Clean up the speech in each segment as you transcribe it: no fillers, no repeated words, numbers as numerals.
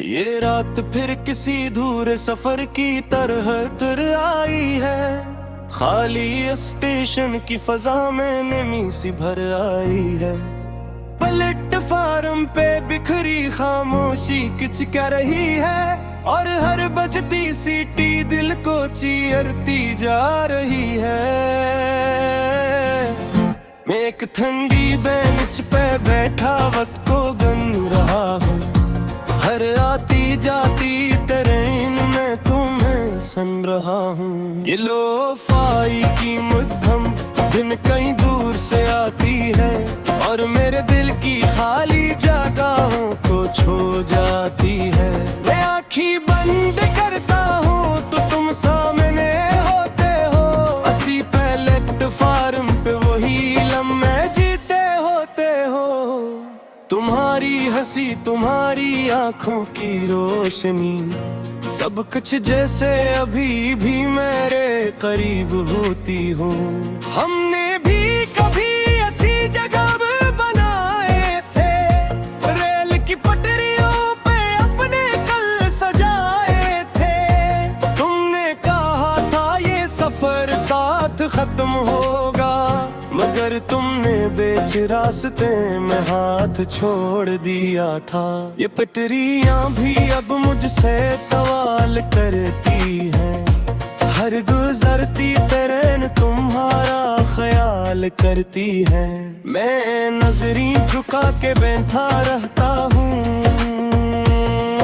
ये रात फिर किसी दूर सफर की तरह तर आई है। खाली स्टेशन की फजा में नमी सी भर आई है। प्लेटफार्म पे बिखरी खामोशी किच कर रही है, और हर बजती सीटी दिल को चीरती जा रही है। मैं एक ठंडी बेंच पे बैठा वक्त को गन रहा हूँ। हर आती जाती ट्रेन में तुम्हें सुन रहा हूँ। ये लो-फाई की मध्यम दिन कहीं दूर से आती है, और मेरे दिल की खाली जगहों को छू जाती है। मैं आँखें बंद करता हूँ तो तुम सामने होते हो। असी प्लेटफार्म पे वही लम्हे जीते होते हो। तुम्हारी हंसी, तुम्हारी आंखों की रोशनी, सब कुछ जैसे अभी भी मेरे करीब होती हो। हमने भी कभी ऐसी जगह बनाए थे, रेल की पटरियों पे अपने कल सजाए थे। तुमने कहा था ये सफर साथ खत्म होगा, मगर तुमने बीच रास्ते में हाथ छोड़ दिया था। ये पटरियां भी अब मुझसे सवाल करती हैं। हर गुजरती ट्रेन तुम्हारा ख्याल करती है। मैं नजरी झुका के बैठा रहता हूँ,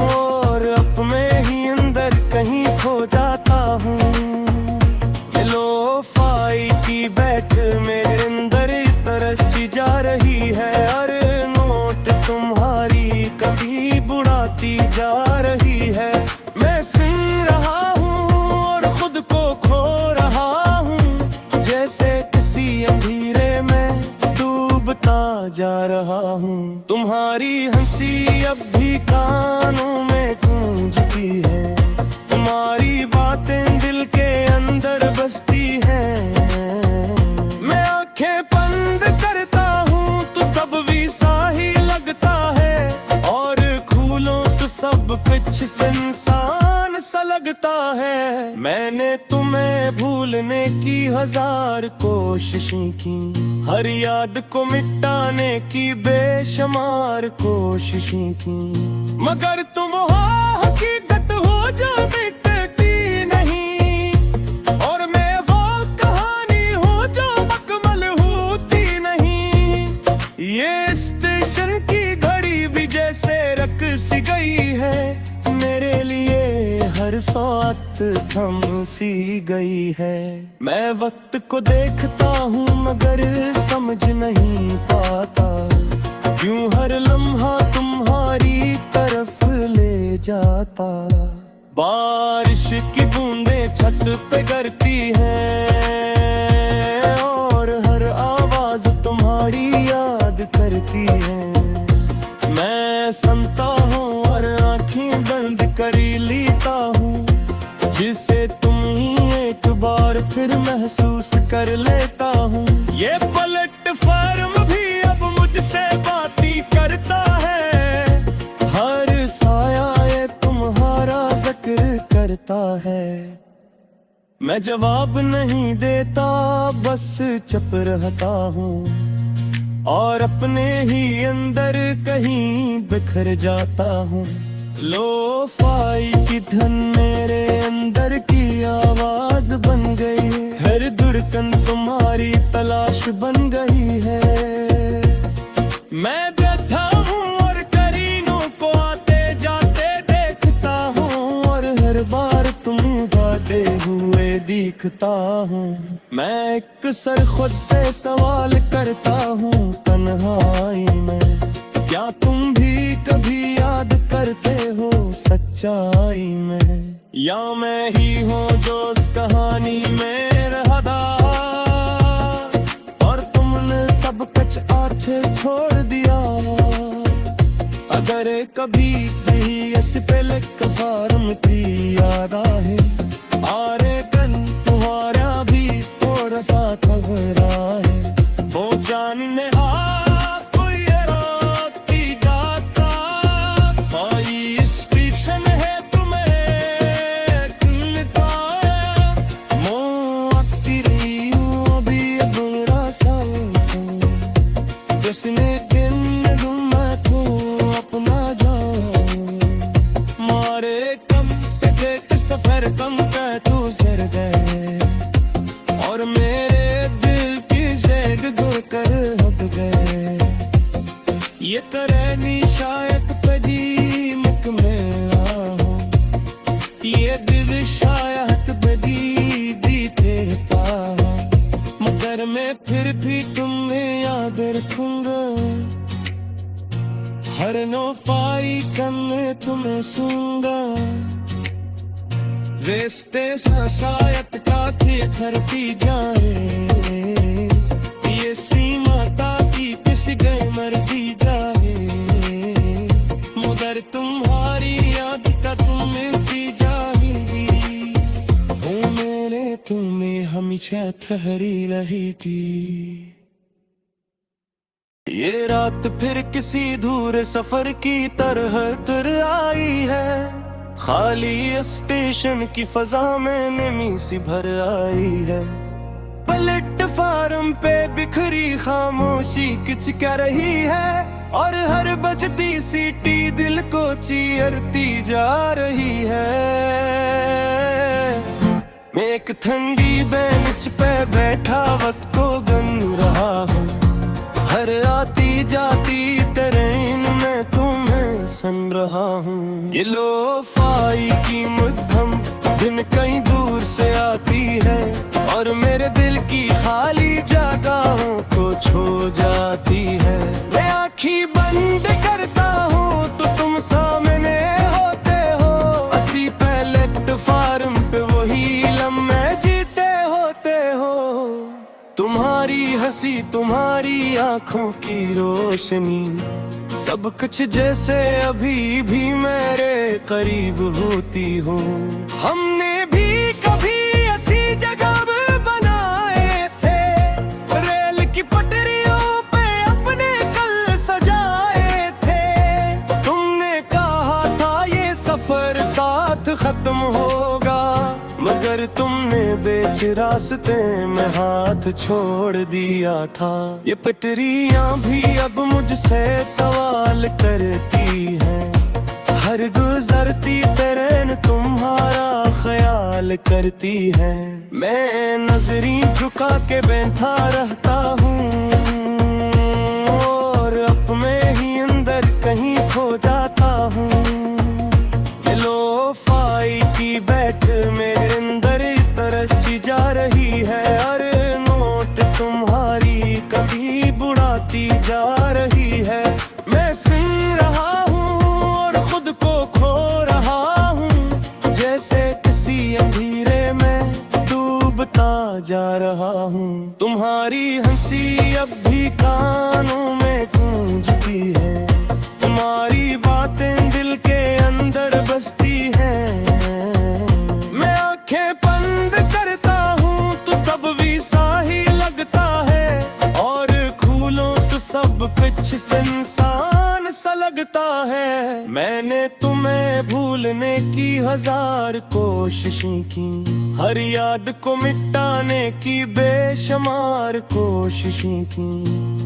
और अपने ही अंदर कहीं खो जाता हूँ। लो-फाई की बैठ मेरे अंदर तरसती जा रही है, और नोट तुम्हारी कभी बुढ़ाती जा रही है। मैं सुन रहा हूँ और खुद को खो रहा हूँ, जैसे किसी अंधेरे में डूबता जा रहा हूँ। तुम्हारी हंसी अब भी कानों में गूंजती है, तुम्हारी बातें दिल के अंदर बसती हैं। मैं आंखें बंद करता हूँ तो सब वैसा ही लगता है, और खोलूं तो सब कुछ इंसान सा लगता है। मैंने तुम्हें भूलने की 1000 कोशिशें की, हर याद को मिटाने की बेशुमार कोशिशें की, मगर तुम हो हकीकत हो जो मिटती नहीं, और मैं वो कहानी हूँ जो मुकम्मल होती नहीं। ये स्टेशन की घड़ी भी जैसे रक सी गई है, मेरे लिए हर साथ थम सी गई है। मैं वक्त को देखता हूँ मगर समझ नहीं पाता, क्यों हर लम्हा तुम्हारी तरफ ले जाता। बारिश की बूंदें छत पे गिरती हैं, और हर आवाज तुम्हारी याद करती है। मैं सुनता हूँ और आँखें बंद कर लेता हूँ, जिसे तुम ही एक बार फिर महसूस कर लेता हूँ। ये प्लेटफार्म भी अब मुझसे बातें करता है, हर साया ये तुम्हारा जिक्र करता है। मैं जवाब नहीं देता, बस चुप रहता हूँ, और अपने ही अंदर कहीं बिखर जाता हूँ। लो-फाई की धन मेरे अंदर की आवाज बन गई, हर धड़कन तुम्हारी तलाश बन गई है। मैं बैठा हूँ और करीनों को आते जाते देखता हूँ, और हर बार तुम गाते हुए दिखता हूँ। मैं अक्सर खुद से सवाल करता हूँ तन्हाई में, क्या तुम भी कभी याद करते हो सच्चाई में, या मैं ही हूँ जो उस कहानी में रहा, और तुमने सब कुछ आछे छोड़ दिया। अगर कभी भी इस प्लेटफार्म की याद आए, आरे कन तुम्हारा भी थोड़ा सा घबराए, वो जानने कोई रात की गाता, फाई स्ट्रीट धड़कन पे तू सिर गए और मेरे दिल की शेड धोकर हट गए। ये तरह शायद कदी मुकम्मल हो, ये दिल शायद कदी दीते पा, मगर मैं फिर भी तुम्हें याद रखूंगा। हर नौफाई कम में तुम्हें सूंगा। रिश्ते शायद काथे धरती जाए, ये सीमा ताकि पिस गए मरती जाए, मगर तुम्हारी याद का तुम मिलती जाएगी। वो मैंने तुम्हें हमेशा ठहरी रही थी। ये रात फिर किसी दूर सफर की तरह तर आई है, खाली स्टेशन की फजा में नमी सी भर आई है। प्लेटफार्म पे बिखरी खामोशी किच कर रही है, और हर बजती सीटी दिल को चीरती जा रही है। मैं एक ठंडी बेंच पे बैठा वक्त को गन रहा हूँ, हर आती जाती ट्रेन में तुम्हें सुन रहा हूँ। ये लो-फाई की मध्यम दिन कहीं दूर से आती है, और मेरे दिल की खाली जगहों को छू जाती है। मैं आँखें बंद करता हूँ तो तुम सामने होते हो, अस्सी प्लेटफार्म पे वही लम्हे जीते होते हो। तुम्हारी हंसी, तुम्हारी आंखों की रोशनी, सब कुछ जैसे अभी भी मेरे करीब होती हो। हमने भी कभी ऐसी जगह बनाए थे, रेल की पटरियों पे अपने कल सजाए थे। तुमने कहा था ये सफर साथ खत्म होगा, मगर तुमने बीच रास्ते में हाथ छोड़ दिया था। ये पटरियां भी अब मुझसे सवाल करती हैं, हर गुजरती ट्रेन तुम्हारा ख्याल करती है। मैं नजरी झुका के बैठा रहता हूँ, और अपने ही अंदर कहीं खो जाता हूँ। लो-फाई की बैठ मेरे अंदर तरसती जा रही है, और नोट तुम्हारी कभी बुढ़ाती जा रही है। मैं सुन रहा हूँ और खुद को खो रहा हूँ, जैसे किसी अंधेरे में डूबता जा रहा हूँ। तुम्हारी हंसी अब भी कानों में गूंजती है, तुम्हारी बातें दिल के अंदर बसती हैं। मैं आंखें बंद करता हूँ तो सब वैसा ही लगता है, और खोलूं तो सब कुछ सुनसान सा लगता है। मैंने तुम्हें भूलने की 1000 कोशिशें की, हर याद को मिटाने की बेशुमार कोशिशें की,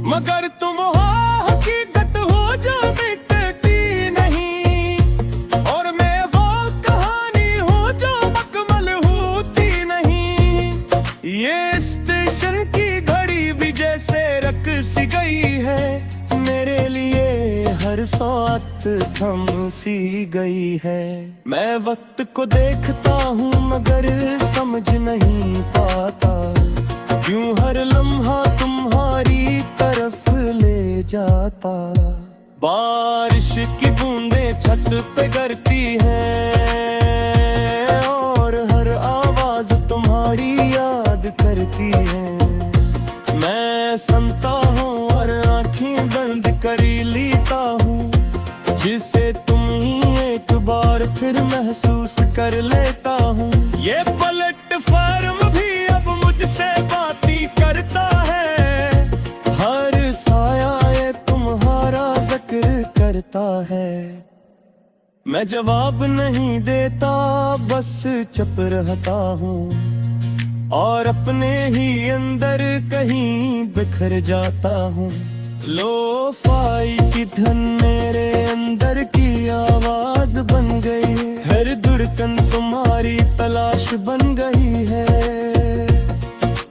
मगर तुम हो हकीकत हो जो मिटती नहीं, और मैं वो कहानी हूँ जो मुकम्मल होती नहीं। ये स्टेशन की घड़ी भी जैसे रक सी गई है, मेरे लिए हर साथ थम सी गई है। मैं वक्त को देखता हूँ मगर समझ नहीं पाता, क्यों हर लम्हा तुम्हारी तरफ ले जाता। बारिश की बूंदें छत पे गिरती हैं, और हर आवाज तुम्हारी याद करती है। मैं सुनता हूँ और आंखें बंद कर लेता हूँ, जिसे तुम ही एक बार फिर महसूस कर लेता हूँ। ये प्लेटफार्म भी अब मुझसे बातें करता है, हर साया ये तुम्हारा जिक्र करता है। मैं जवाब नहीं देता, बस चुप रहता हूँ, और अपने ही अंदर कहीं बिखर जाता हूँ। लो-फाई की धन मेरे अंदर की आवाज बन गई है। हर धड़कन तुम्हारी तलाश बन गई है।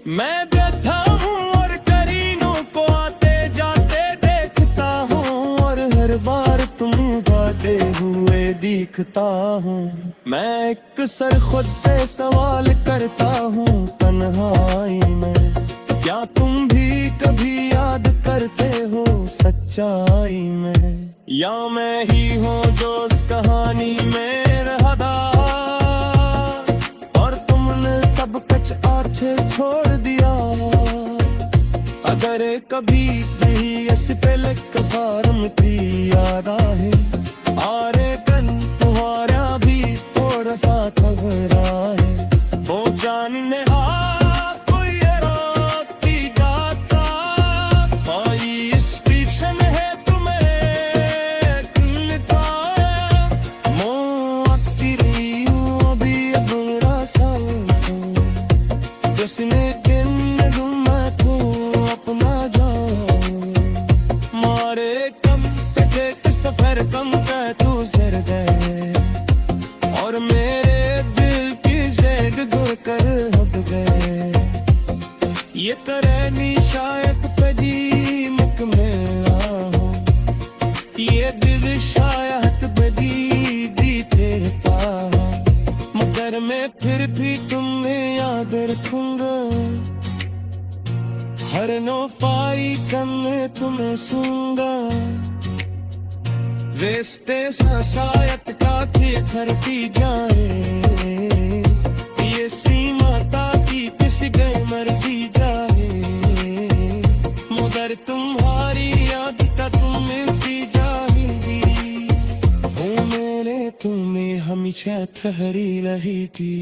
मैं बैठा हूँ और करीनों को आते जाते देखता हूँ, और हर बार तुम गाते हुए दिखता हूँ। मैं एक सर खुद से सवाल करता हूँ तन्हाई में, क्या तुम भी कभी याद करते हो सच्चाई में, या मैं ही हूँ जो उस कहानी में रहा था और तुमने सब कुछ आछे छोड़ दिया। अगर कभी भी ऐसे पहले कबार की याद आए, आरे कन तुम्हारा भी थोड़ा सा घबराए, वो जानने जिसने दिन मैं तू अपना जाऊं, मारे कम के सफर कम का तू सर गए, और मेरे दिल की जेद दूर कर हद गए। ये तरह शायद कदी मुकम्मल हो, ये दिल शायद कदी दीते पा, मगर मैं फिर भी तुम्हें याद रखूंगा। हर नौफाई कम में तुम्हें सूंगा, वेस्ते शायद काथे खरती जाए, ये सीमा ताकि किसी गए मरती जाए, मगर तुम्हारी याद का तुम मिलती जाएगी, वो मेरे तुम्हें हमेशा ठहरी रही थी।